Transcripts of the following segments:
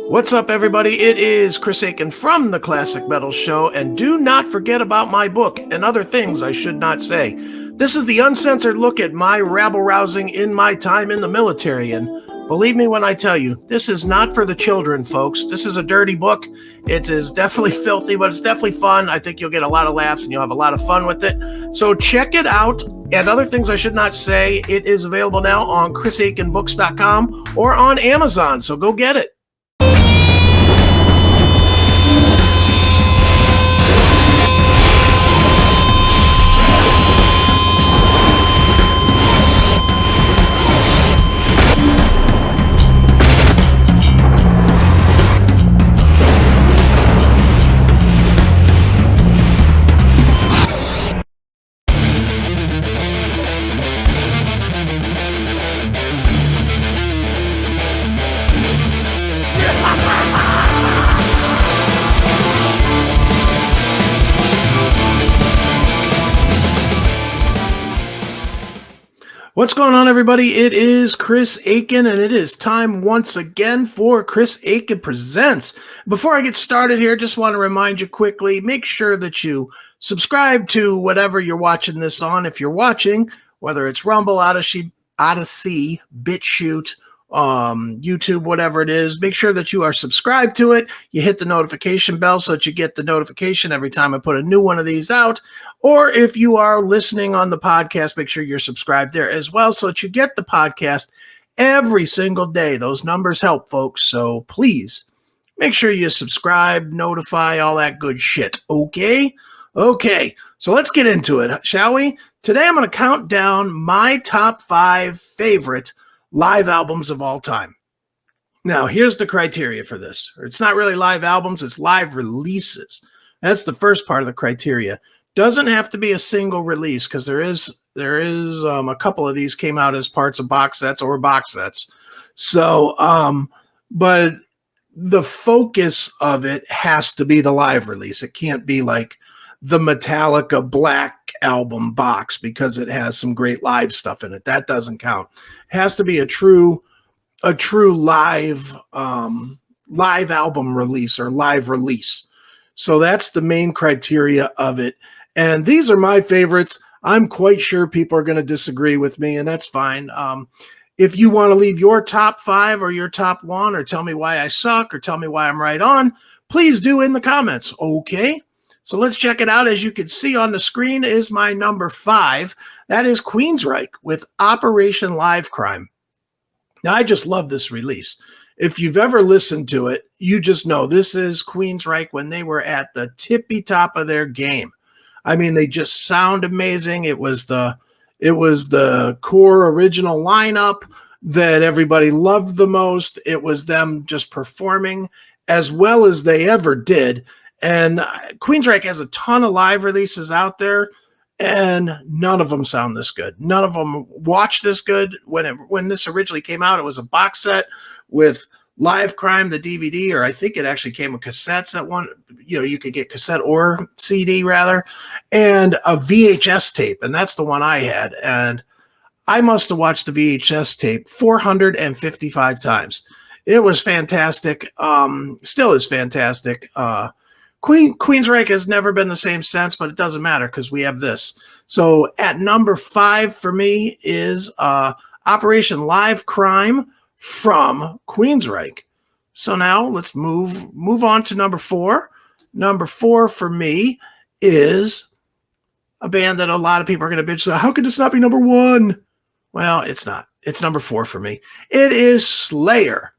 What's up, everybody? It is Chris Akin from the Classic Metal Show, and do not forget about my book and other things I should not say. This is the uncensored look at my rabble-rousing in my time in the military, and believe me when I tell you, this is not for the children, folks. This is a dirty book. It is definitely filthy, but it's definitely fun. I think you'll get a lot of laughs and you'll have a lot of fun with it. So check it out. And other things I should not say, it is available now on CHRISAKINBooks.com or on Amazon, so go get it. What's going on, everybody? It is Chris Akin, and it is time once again for Chris Akin Presents. Before I get started here, just want to remind you quickly, make sure that you subscribe to whatever you're watching this on. If you're watching, whether it's Rumble, Odyssey, BitChute, YouTube, whatever it is, make sure that you are subscribed to it. You hit the notification bell so that you get the notification every time I put a new one of these out. Or if you are listening on the podcast, make sure you're subscribed there as well so that you get the podcast every single day. Those numbers help, folks. So please make sure you subscribe, notify, all that good shit. Okay? Okay. So let's get into it, shall we? Today I'm going to count down my top 5 favorite live albums of all time. Now, here's the criteria for this. It's not really live albums, it's live releases. That's the first part of the criteria. Doesn't have to be a single release, because there is a couple of these came out as parts of box sets or box sets. So, but the focus of it has to be the live release. It can't be like the Metallica Black album box because it has some great live stuff in it. That doesn't count. It has to be a true live album release or live release. So that's the main criteria of it. And these are my favorites. I'm quite sure people are going to disagree with me, and that's fine. If you want to leave your top 5 or your top 1 or tell me why I suck or tell me why I'm right on, please do in the comments. Okay? So let's check it out. As you can see on the screen is my number 5. That is Queensryche with Operation Live Crime. Now, I just love this release. If you've ever listened to it, you just know this is Queensryche when they were at the tippy top of their game. I mean, they just sound amazing. It was the core original lineup that everybody loved the most. It was them just performing as well as they ever did. And Queensryche has a ton of live releases out there, and none of them sound this good. None of them watch this good. When this originally came out, it was a box set with Live Crime, the DVD, or I think it actually came with cassettes at one. You could get cassette or CD rather, and a VHS tape, and that's the one I had. And I must have watched the VHS tape 455 times. It was fantastic. Still is fantastic. Queensryche has never been the same since, but it doesn't matter because we have this. So at number 5 for me is Operation Live Crime from Queensryche. So now let's move on to number 4. Number 4 for me is a band that a lot of people are going to bitch. So how could this not be number 1? Well, it's not. It's number 4 for me. It is Slayer,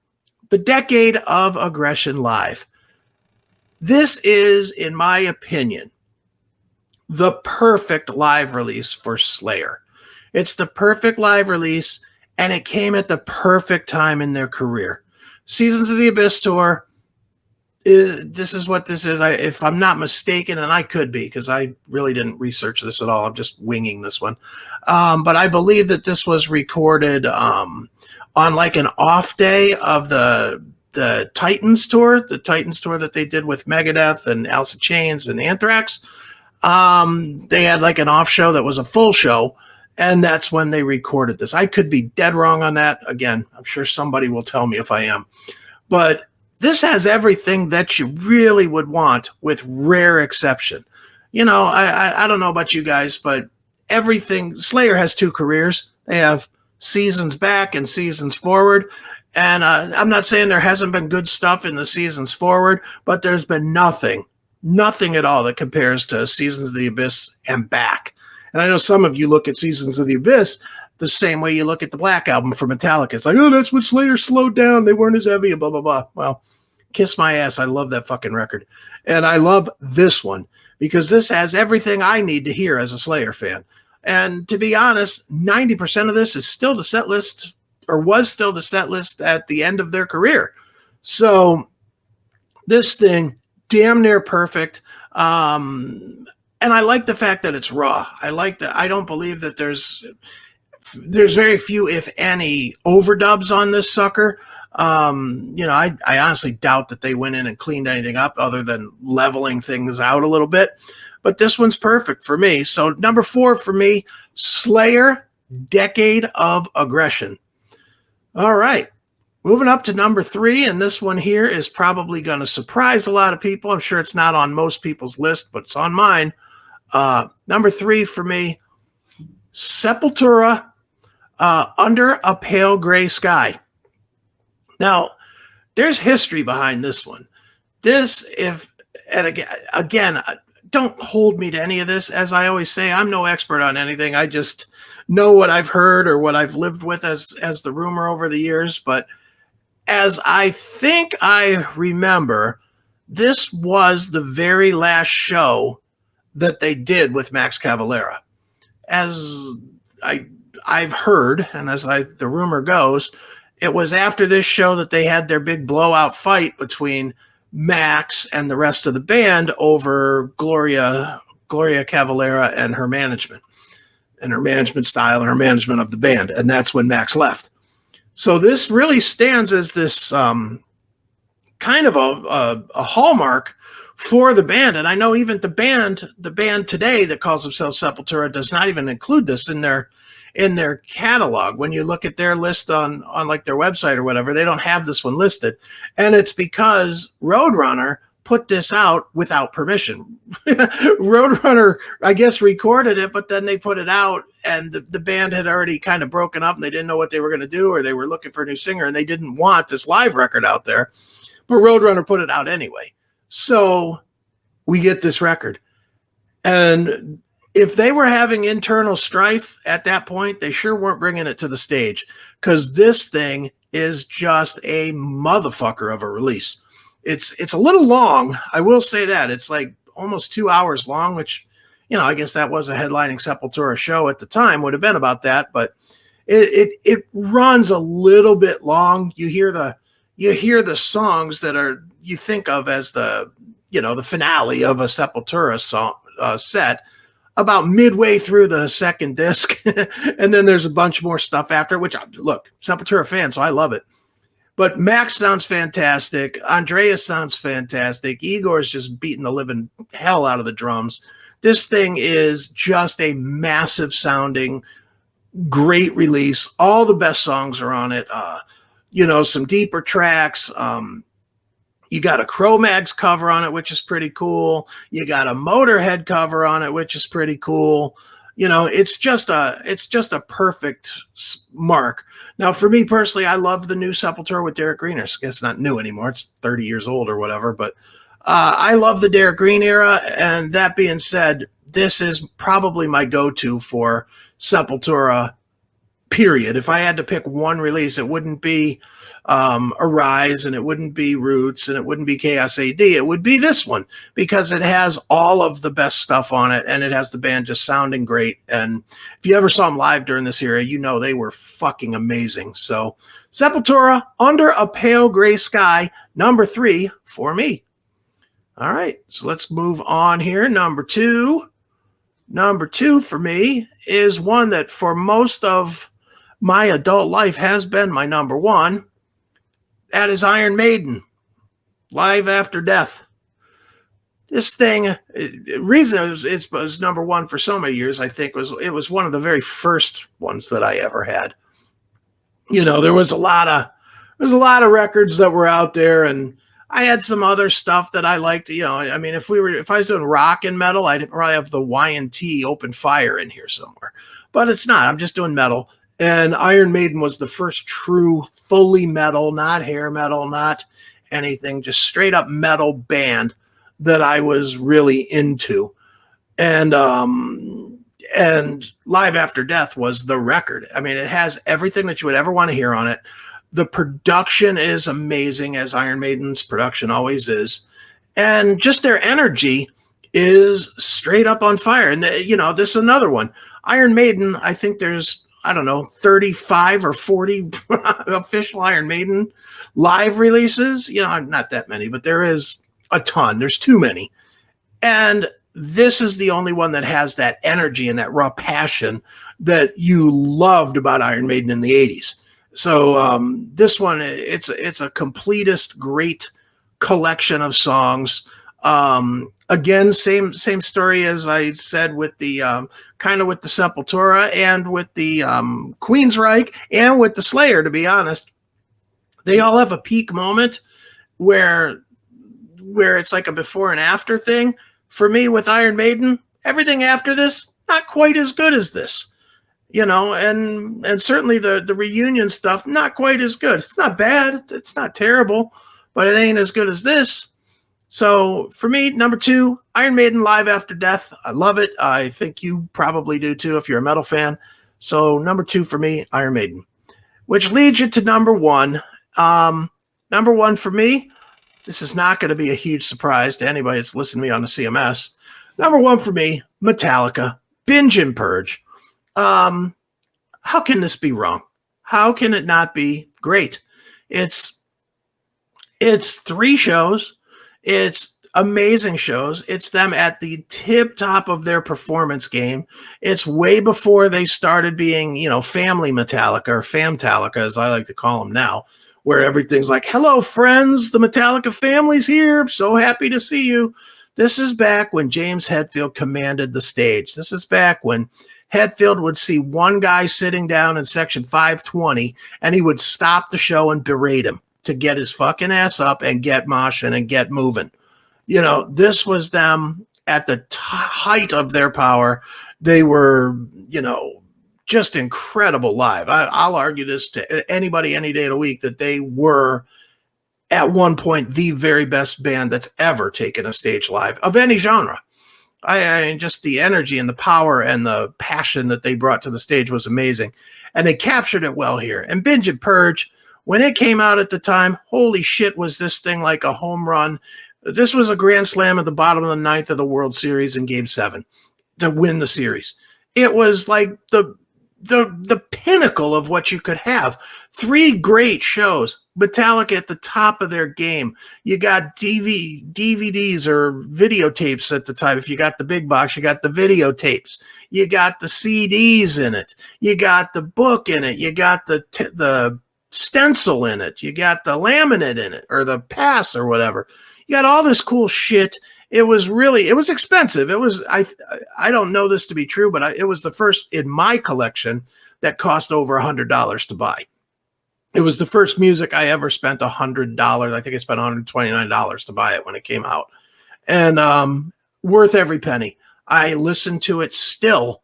The Decade of Aggression Live. This is, in my opinion, the perfect live release for Slayer. It's the perfect live release, and it came at the perfect time in their career. Seasons of the Abyss tour, this is what this is. If I'm not mistaken, and I could be because I really didn't research this at all. I'm just winging this one. But I believe that this was recorded on like an off day of the Titans tour, that they did with Megadeth and Alice in Chains and Anthrax. They had like an off show that was a full show, and that's when they recorded this. I could be dead wrong on that. Again, I'm sure somebody will tell me if I am. But This has everything that you really would want, with rare exception. I don't know about you guys, but everything Slayer has two careers. They have seasons back and seasons forward. And I'm not saying there hasn't been good stuff in the seasons forward, but there's been nothing at all that compares to Seasons of the Abyss and back. And I know some of you look at Seasons of the Abyss the same way you look at the Black Album for Metallica. It's like, oh, that's when Slayer slowed down. They weren't as heavy, blah, blah, blah. Well, kiss my ass. I love that fucking record. And I love this one because this has everything I need to hear as a Slayer fan. And to be honest, 90% of this is still the set list, or was still the set list at the end of their career. So this thing, damn near perfect. And I like the fact that it's raw. I like that. I don't believe that there's very few, if any, overdubs on this sucker. I honestly doubt that they went in and cleaned anything up other than leveling things out a little bit. But this one's perfect for me. So number 4 for me, Slayer, Decade of Aggression. All right. Moving up to number 3, and this one here is probably going to surprise a lot of people. I'm sure it's not on most people's list, but it's on mine. Number 3 for me, Sepultura, Under a Pale Gray Sky. Now, there's history behind this one. Again, don't hold me to any of this. As I always say, I'm no expert on anything. I just know what I've heard or what I've lived with as the rumor over the years. But as I think I remember, this was the very last show that they did with Max Cavalera. As I've heard, and as the rumor goes, it was after this show that they had their big blowout fight between Max and the rest of the band over Gloria Cavalera and her management style and her management of the band. And that's when Max left. So this really stands as this kind of a hallmark for the band. And I know even the band today that calls themselves Sepultura does not even include this in their catalog. When you look at their list on like their website or whatever, they don't have this one listed. And it's because Roadrunner put this out without permission. Roadrunner, I guess, recorded it, but then they put it out, and the band had already kind of broken up and they didn't know what they were going to do, or they were looking for a new singer and they didn't want this live record out there. But Roadrunner put it out anyway. So we get this record. And if they were having internal strife at that point, they sure weren't bringing it to the stage, because this thing is just a motherfucker of a release. It's a little long. I will say that. It's like almost 2 hours long, which, I guess that was a headlining Sepultura show at the time, would have been about that, but it runs a little bit long. You hear the songs that are, you think of as the finale of a Sepultura song set, about midway through the second disc. And then there's a bunch more stuff after, which, look, Sepultura fan, so I love it. But Max sounds fantastic. Andreas sounds fantastic. Igor's just beating the living hell out of the drums. This thing is just a massive sounding, great release. All the best songs are on it. Some deeper tracks. You got a Cro-Mags cover on it, which is pretty cool. You got a Motorhead cover on it, which is pretty cool. It's just a perfect mark. Now, for me personally, I love the new Sepultura with Derek Green. I guess it's not new anymore. It's 30 years old or whatever. But I love the Derek Green era. And that being said, this is probably my go-to for Sepultura, period. If I had to pick one release, it wouldn't be Arise, and it wouldn't be Roots, and it wouldn't be Chaos AD. It would be this one, because it has all of the best stuff on it, and it has the band just sounding great. And if you ever saw them live during this era, they were fucking amazing. So Sepultura, Under a Pale Gray Sky, number 3 for me. All right, so let's move on here. Number 2 for me is one that for most of my adult life has been my number 1. That is Iron Maiden, Live After Death. This thing, reason it was number 1 for so many years, I think, it was one of the very first ones that I ever had. There was a lot of records that were out there, and I had some other stuff that I liked. I mean, if I was doing rock and metal, I'd probably have the Y&T Open Fire in here somewhere. But it's not. I'm just doing metal. And Iron Maiden was the first true, fully metal, not hair metal, not anything, just straight up metal band that I was really into. And Live After Death was the record. I mean, it has everything that you would ever want to hear on it. The production is amazing, as Iron Maiden's production always is. And just their energy is straight up on fire. And, this is another one. Iron Maiden, I think there's, 35 or 40 official Iron Maiden live releases. Not that many, but there is a ton. There's too many. And this is the only one that has that energy and that raw passion that you loved about Iron Maiden in the 80s. So this one, it's a completest great collection of songs. Again, same story as I said with the kind of with the Sepultura and with the Queensryche and with the Slayer. To be honest, they all have a peak moment where it's like a before and after thing. For me, with Iron Maiden, everything after this not quite as good as this. And certainly the reunion stuff, not quite as good. It's not bad. It's not terrible, but it ain't as good as this. So for me, number 2, Iron Maiden Live After Death. I love it. I think you probably do too if you're a metal fan. So number 2 for me, Iron Maiden. Which leads you to number 1. Number 1 for me, this is not going to be a huge surprise to anybody that's listening to me on the CMS. Number 1 for me, Metallica, Binge and Purge. How can this be wrong? How can it not be great? It's 3 shows. It's amazing shows. It's them at the tip top of their performance game. It's way before they started being, family Metallica or Famtallica, as I like to call them now, where everything's like, hello, friends, the Metallica family's here. So happy to see you. This is back when James Hetfield commanded the stage. This is back when Hetfield would see one guy sitting down in section 520, and he would stop the show and berate him to get his fucking ass up and get moshing and get moving. This was them at the height of their power. They were, just incredible live. I'll argue this to anybody any day of the week that they were at one point the very best band that's ever taken a stage live of any genre. I mean, just the energy and the power and the passion that they brought to the stage was amazing. And they captured it well here. And Binge and Purge, when it came out at the time, holy shit, was this thing like a home run. This was a grand slam at the bottom of the 9th of the World Series in Game 7 to win the series. It was like the pinnacle of what you could have. 3 great shows. Metallica at the top of their game. You got DVDs or videotapes at the time. If you got the big box, you got the videotapes. You got the CDs in it. You got the book in it. You got the stencil in it. You got the laminate in it, or the pass or whatever. You got all this cool shit. It was expensive. I don't know this to be true, but it was the first in my collection that cost over $100 to buy. It was the first music I ever spent $100. I think I spent $129 to buy it when it came out, and worth every penny. I listen to it still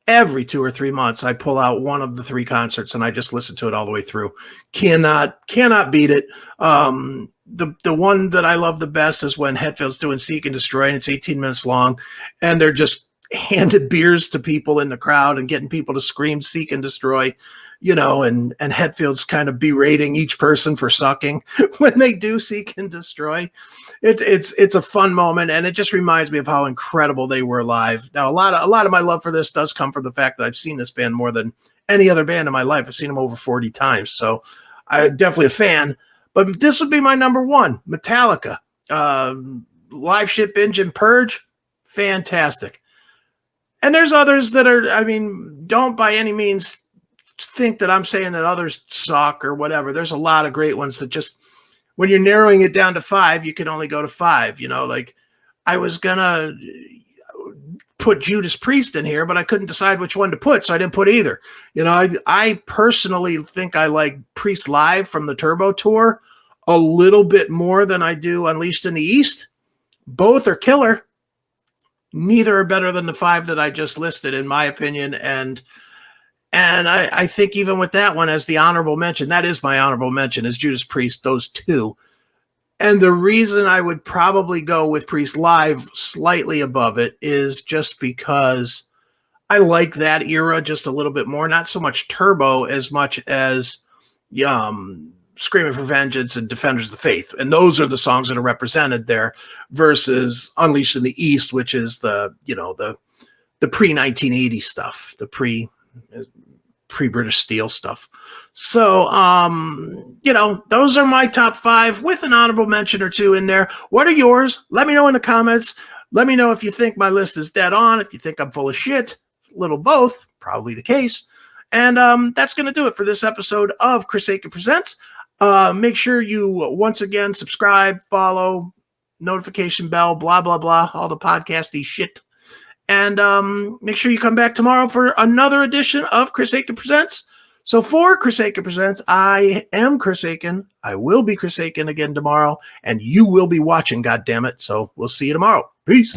every 2 or 3 months. I pull out one of the 3 concerts and I just listen to it all the way through. Cannot beat it. The one that I love the best is when Hetfield's doing Seek and Destroy, and it's 18 minutes long, and they're just handed beers to people in the crowd and getting people to scream Seek and Destroy, and Hetfield's kind of berating each person for sucking when they do Seek and Destroy. It's a fun moment, and it just reminds me of how incredible they were live. Now, a lot of my love for this does come from the fact that I've seen this band more than any other band in my life. I've seen them over 40 times, so I'm definitely a fan. But this would be my number 1, Metallica. Live shit, Binge and Purge, fantastic. And there's others that are, don't by any means think that I'm saying that others suck or whatever. There's a lot of great ones that just, when you're narrowing it down to 5, you can only go to 5. Like I was going to put Judas Priest in here, but I couldn't decide which one to put, so I didn't put either. I personally think I like Priest Live from the Turbo Tour a little bit more than I do Unleashed in the East. Both are killer. Neither are better than the 5 that I just listed, in my opinion. And I think even with that one as the honorable mention, that is my honorable mention, is Judas Priest, those 2. And the reason I would probably go with Priest Live slightly above it is just because I like that era just a little bit more. Not so much Turbo as much as Screaming for Vengeance and Defenders of the Faith. And those are the songs that are represented there versus Unleashed in the East, which is the pre-1980 stuff, the pre-British Steel stuff. So, those are my top 5 with an honorable mention or 2 in there. What are yours? Let me know in the comments. Let me know if you think my list is dead on, if you think I'm full of shit, a little both, probably the case. And that's going to do it for this episode of Chris Akin Presents. Make sure you once again subscribe, follow, notification bell, blah, blah, blah, all the podcasty shit. And make sure you come back tomorrow for another edition of Chris Akin Presents. So for Chris Akin Presents, I am Chris Akin. I will be Chris Akin again tomorrow, and you will be watching, goddammit. So we'll see you tomorrow. Peace.